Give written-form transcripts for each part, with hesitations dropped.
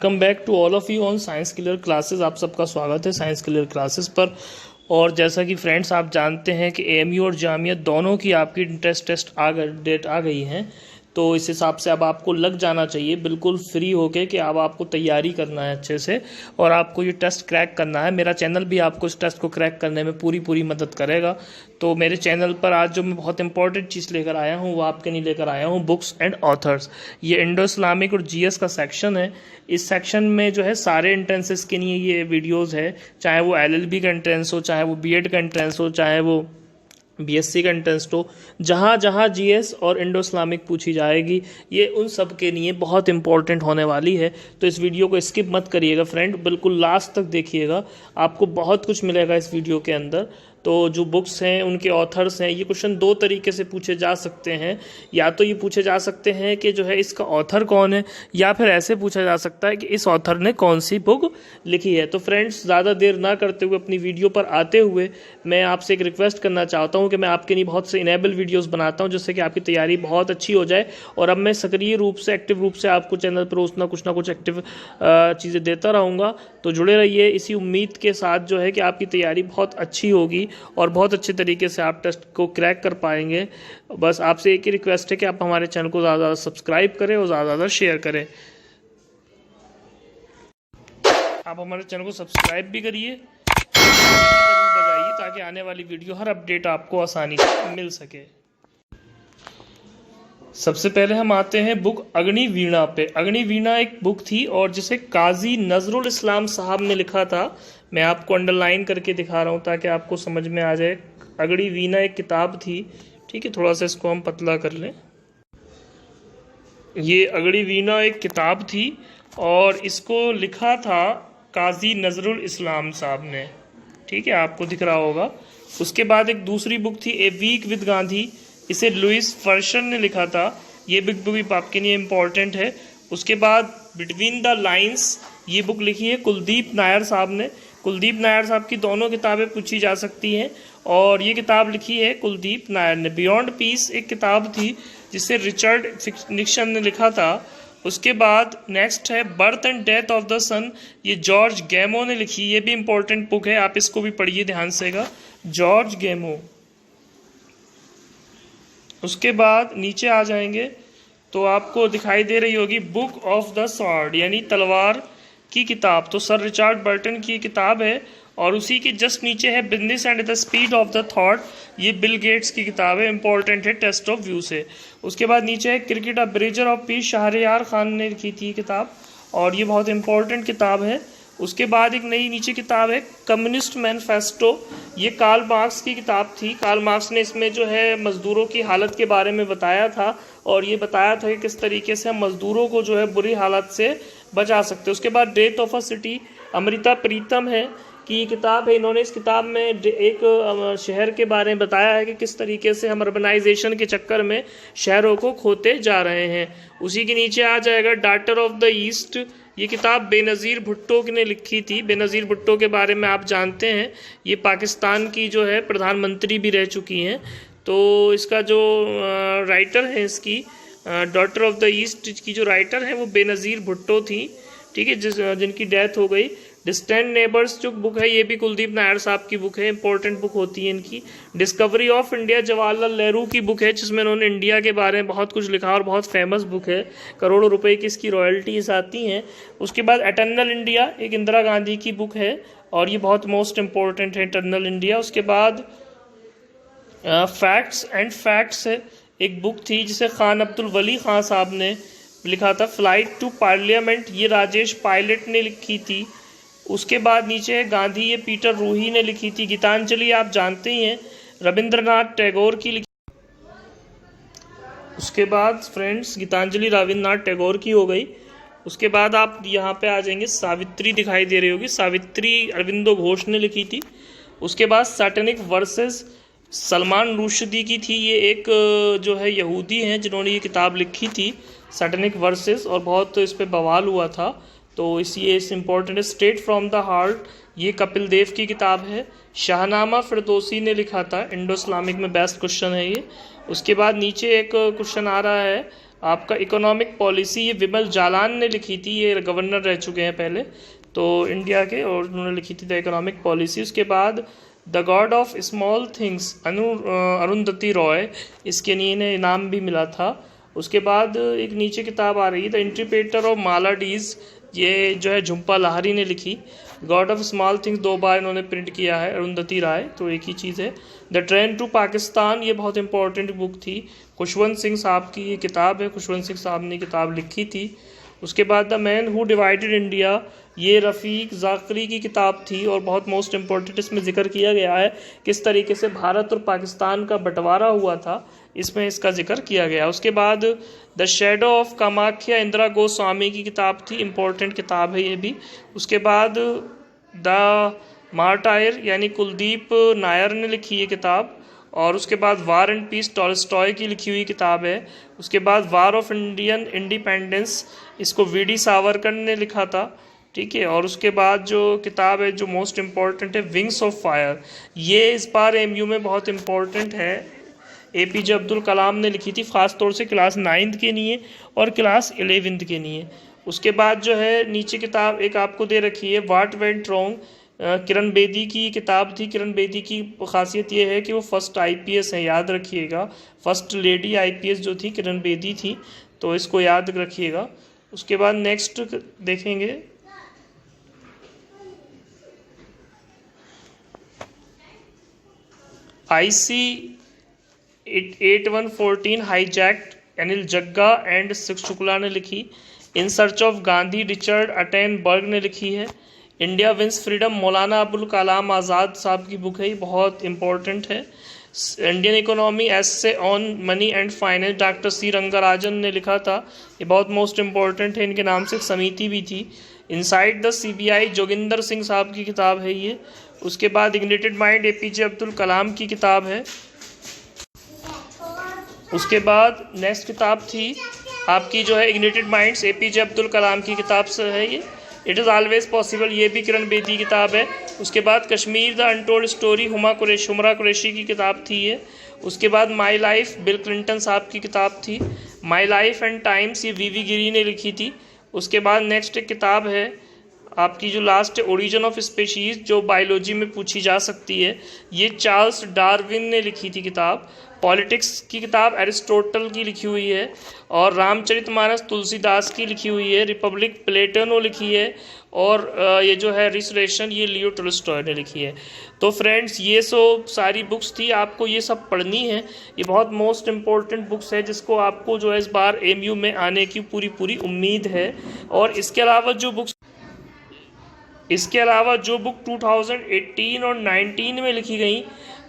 Welcome back to all of you on science clear classes. आप सबका स्वागत है साइंस क्लियर क्लासेस पर। और जैसा कि फ्रेंड्स आप जानते हैं कि एएमयू और जामिया दोनों की आपकी इंट्रेंस टेस्ट डेट आ गई हैं, तो इस हिसाब से अब आपको लग जाना चाहिए बिल्कुल फ्री होके कि अब आपको तैयारी करना है अच्छे से और आपको ये टेस्ट क्रैक करना है। मेरा चैनल भी आपको इस टेस्ट को क्रैक करने में पूरी मदद करेगा। तो मेरे चैनल पर आज जो मैं बहुत इंपॉर्टेंट चीज़ लेकर आया हूँ वो आपके लिए लेकर आया हूँ बुक्स एंड ऑथर्स। ये इंडो इस्लामिक और जीएस का सेक्शन है। इस सेक्शन में जो है सारे एंट्रेंसेस के लिए ये वीडियोस है, चाहे वो एलएलबी का एंट्रेंस हो, चाहे वो बीएड का एंट्रेंस हो, चाहे वो बीएससी का एंट्रेंस हो, जहाँ जहाँ जीएस और इंडो इस्लामिक पूछी जाएगी ये उन सब के लिए बहुत इंपॉर्टेंट होने वाली है। तो इस वीडियो को स्किप मत करिएगा फ्रेंड, बिल्कुल लास्ट तक देखिएगा, आपको बहुत कुछ मिलेगा इस वीडियो के अंदर। तो जो बुक्स हैं उनके ऑथर्स हैं, ये क्वेश्चन दो तरीके से पूछे जा सकते हैं। या तो ये पूछे जा सकते हैं कि जो है इसका ऑथर कौन है, या फिर ऐसे पूछा जा सकता है कि इस ऑथर ने कौन सी बुक लिखी है। तो फ्रेंड्स ज़्यादा देर ना करते हुए अपनी वीडियो पर आते हुए मैं आपसे एक रिक्वेस्ट करना चाहता हूं कि मैं आपके लिए बहुत से इनेबल वीडियोस बनाता हूं जिससे कि आपकी तैयारी बहुत अच्छी हो जाए। और अब मैं सक्रिय रूप से एक्टिव रूप से आपको चैनल पर रोज ना कुछ एक्टिव चीज़ें देता रहूँगा। तो जुड़े रहिए इसी उम्मीद के साथ जो है कि आपकी तैयारी बहुत अच्छी होगी और बहुत अच्छे तरीके से आप टेस्ट को क्रैक कर पाएंगे। बस आपसे एक ही रिक्वेस्ट है कि आप हमारे चैनल को ज़्यादा सब्सक्राइब करें और ज़्यादा शेयर करें। आप हमारे चैनल को सब्सक्राइब भी करिए, बजाइए ताकि आने वाली वीडियो हर अपडेट आपको आसानी से मिल सके। सबसे पहले हम आते हैं बुक अग्निवीणा पे। अग्निवीणा एक बुक थी और जिसे काजी नजरुल इस्लाम साहब ने लिखा था। मैं आपको अंडरलाइन करके दिखा रहा हूँ ताकि आपको समझ में आ जाए। अग्निवीणा एक किताब थी, ठीक है, थोड़ा सा इसको हम पतला कर लें। ये अग्निवीणा एक किताब थी और इसको लिखा था काजी नजरुल इस्लाम साहब ने, ठीक है, आपको दिख रहा होगा। उसके बाद एक दूसरी बुक थी ए वीक विद गांधी, इसे लुइस फर्शन ने लिखा था। ये बुक भी आपके लिए इम्पोर्टेंट है। उसके बाद बिटवीन द लाइंस ये बुक लिखी है कुलदीप नायर साहब ने। कुलदीप नायर साहब की दोनों किताबें पूछी जा सकती हैं और ये किताब लिखी है कुलदीप नायर ने। बियॉन्ड पीस एक किताब थी जिसे रिचर्ड निक्सन ने लिखा था। उसके बाद नेक्स्ट है birth and death of the sun, ये जॉर्ज गैमो ने लिखी। ये भी इंपॉर्टेंट बुक है, आप इसको भी पढ़िए ध्यान सेगा, जॉर्ज गैमो। उसके बाद नीचे आ जाएंगे तो आपको दिखाई दे रही होगी बुक ऑफ द स्वॉर्ड यानी तलवार की किताब। तो सर रिचर्ड बर्टन की किताब है और उसी के जस्ट नीचे है business and the speed of the thought, ये बिल गेट्स की किताब है, इंपॉर्टेंट है टेस्ट ऑफ व्यू से। उसके बाद नीचे है cricket a bridge of peace, Shahryar Khan ने लिखी थी किताब और ये बहुत इंपॉर्टेंट किताब है। उसके बाद एक नई नीचे किताब है कम्युनिस्ट मैनिफेस्टो, ये कार्ल मार्क्स की किताब थी। कार्ल मार्क्स ने इसमें जो है मज़दूरों की हालत के बारे में बताया था और ये बताया था कि किस तरीके से हम मज़दूरों को जो है बुरी हालत से बचा सकते हैं। उसके बाद death of a city, Amrita Pritam है की किताब है। इन्होंने इस किताब में एक शहर के बारे में बताया है कि किस तरीके से हम अर्बनाइजेशन के चक्कर में शहरों को खोते जा रहे हैं। उसी के नीचे आ जाएगा डॉटर ऑफ द ईस्ट, ये किताब बेनज़ीर भुट्टो ने लिखी थी। बेनज़ीर भुट्टो के बारे में आप जानते हैं, ये पाकिस्तान की जो है प्रधानमंत्री भी रह चुकी हैं। तो इसका जो राइटर है इसकी डॉटर ऑफ द ईस्ट की जो राइटर है वो बेनज़ीर भुट्टो थी, ठीक है, जिनकी डेथ हो गई। डिस्टेंट नेबर्स जो बुक है ये भी कुलदीप नायर साहब की बुक है, इंपॉर्टेंट बुक होती है इनकी। Discovery of India Jawaharlal Nehru की बुक है जिसमें उन्होंने इंडिया के बारे में बहुत कुछ लिखा और बहुत फेमस बुक है, करोड़ों रुपए की इसकी रॉयल्टीज आती हैं। उसके बाद एटर्नल इंडिया एक इंदिरा गांधी की बुक है और ये बहुत मोस्ट इम्पोर्टेंट है एटर्नल इंडिया। उसके बाद फैक्ट्स एंड फैक्ट्स है एक बुक थी जिसे खान अब्दुल वली खान साहब ने लिखा था। फ्लाइट टू पार्लियामेंट ये राजेश पायलट ने लिखी थी। उसके बाद नीचे है गांधी, ये पीटर रूही ने लिखी थी। गीतांजलि आप जानते ही हैं रविंद्रनाथ टैगोर की लिखी। उसके बाद फ्रेंड्स गीतांजलि रविंद्रनाथ टैगोर की हो गई। उसके बाद आप यहाँ पे आ जाएंगे, सावित्री दिखाई दे रही होगी, सावित्री अरविंदो घोष ने लिखी थी। उसके बाद सैटेनिक वर्सेस सलमान रुश्दी की थी, ये एक जो है यहूदी हैं जिन्होंने ये किताब लिखी थी सैटेनिक वर्सेस और बहुत इस पर बवाल हुआ था, तो इसलिए इस इम्पोर्टेंट है। स्ट्रेट फ्रॉम द हार्ट ये कपिल देव की किताब है। शाहनामा फिरदौसी ने लिखा था, इंडो इस्लामिक में बेस्ट क्वेश्चन है ये। उसके बाद नीचे एक क्वेश्चन आ रहा है आपका इकोनॉमिक पॉलिसी ये विमल जालान ने लिखी थी, ये गवर्नर रह चुके हैं पहले तो इंडिया के, और उन्होंने लिखी थी द इकोनॉमिक पॉलिसी। उसके बाद the God of small things Arundhati Roy, इसके लिए इन्हें इनाम भी मिला था। उसके बाद एक नीचे किताब आ रही है द इंटरप्रेटर ऑफ मालाडीज, ये जो है झुम्पा लाहिरी ने लिखी। गॉड ऑफ स्मॉल थिंग्स 2 बार इन्होंने प्रिंट किया है, अरुंधति राय, तो एक ही चीज़ है। द ट्रेन टू पाकिस्तान, ये बहुत इंपॉर्टेंट बुक थी, खुशवंत सिंह साहब की ये किताब है, खुशवंत सिंह साहब ने किताब लिखी थी। उसके बाद the man who divided India, ये रफ़ीक ज़ाकरी की किताब थी और बहुत मोस्ट इम्पॉर्टेंट, इसमें जिक्र किया गया है किस तरीके से भारत और पाकिस्तान का बंटवारा हुआ था, इसमें इसका जिक्र किया गया। उसके बाद the shadow of Kamakhya Indira Goswami की किताब थी, इम्पोर्टेंट किताब है ये भी। उसके बाद द मार्टायर यानी कुलदीप नायर ने लिखी ये किताब, और उसके बाद वार एंड पीस टॉलस्टॉय की लिखी हुई किताब है। उसके बाद वार ऑफ इंडियन इंडिपेंडेंस, इसको वीडी सावरकर ने लिखा था, ठीक है। और उसके बाद जो किताब है जो मोस्ट इम्पॉर्टेंट है विंग्स ऑफ फायर, ये इस बार एमयू में बहुत इम्पॉर्टेंट है, एपीजे अब्दुल कलाम ने लिखी थी, ख़ास तौर से क्लास 9th के लिए और क्लास 11th के लिए। उसके बाद जो है नीचे किताब एक आपको दे रखी है what went wrong, Kiran Bedi की किताब थी। किरण बेदी की खासियत ये है कि वो फर्स्ट आईपीएस है, याद रखिएगा, फर्स्ट लेडी आईपीएस जो थी किरण बेदी थी, तो इसको याद रखिएगा। उसके बाद नेक्स्ट देखेंगे IC 8114 hijacked, Anil Jaggia and Shukla ने लिखी। In search of Gandhi, Richard Attenborough ने लिखी है। India wins freedom, Maulana Abul Kalam Azad साहब की बुक है, ये बहुत इंपॉर्टेंट है। Indian economy essay on money and finance, doctor C Rangarajan ने लिखा था, ये बहुत मोस्ट इम्पॉर्टेंट है, इनके नाम से एक समिति भी थी। Inside the CBI, Joginder Singh साहब की किताब है ये। उसके बाद ignited mind, APJ Abdul Kalam की किताब है। उसके बाद नेक्स्ट किताब थी आपकी जो है ignited minds, APJ Abdul Kalam की किताब से है ये। इट इज़ ऑलवेज पॉसिबल, ये भी किरण बेदी किताब है। उसके बाद Kashmir the untold story, Humra Quraishi की किताब थी ये। उसके बाद माई लाइफ, बिल क्लिंटन साहब की किताब थी। माई लाइफ एंड टाइम्स, ये VV गिरी ने लिखी थी। उसके बाद नेक्स्ट एक किताब है आपकी जो लास्ट है ओरिजिन ऑफ स्पीशीज़, जो बायोलॉजी में पूछी जा सकती है, ये चार्ल्स डार्विन ने लिखी थी किताब। पॉलिटिक्स की किताब एरिस्टोटल की लिखी हुई है, और रामचरितमानस तुलसीदास की लिखी हुई है। रिपब्लिक प्लेटनो लिखी है, और ये जो है रिसरेशन, ये लियो टोल्स्टॉय ने लिखी है। तो फ्रेंड्स ये सारी बुक्स थी, आपको ये सब पढ़नी है, ये बहुत मोस्ट इम्पोर्टेंट बुक्स है जिसको आपको जो है इस बार एमयू में आने की पूरी उम्मीद है। और इसके अलावा जो बुक 2018 और 19 में लिखी गई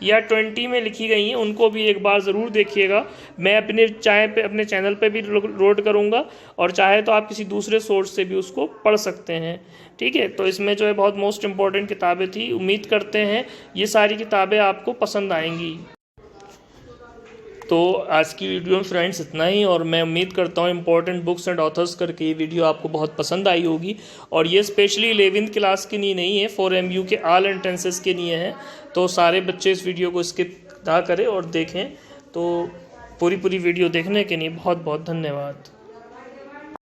या 20 में लिखी गई हैं, उनको भी एक बार ज़रूर देखिएगा। मैं अपने चैनल पे भी लोड करूँगा, और चाहे तो आप किसी दूसरे सोर्स से भी उसको पढ़ सकते हैं, ठीक है। तो इसमें जो है बहुत मोस्ट इम्पॉर्टेंट किताबें थी, उम्मीद करते हैं ये सारी किताबें आपको पसंद आएंगी। तो आज की वीडियो में फ्रेंड्स इतना ही, और मैं उम्मीद करता हूँ इंपॉर्टेंट बुक्स एंड ऑथर्स करके ये वीडियो आपको बहुत पसंद आई होगी। और ये स्पेशली 11th क्लास के लिए नहीं है, 4MU के ऑल एंट्रेंसेस के लिए है। तो सारे बच्चे इस वीडियो को स्किप ना करें और देखें। तो पूरी वीडियो देखने के लिए बहुत बहुत धन्यवाद।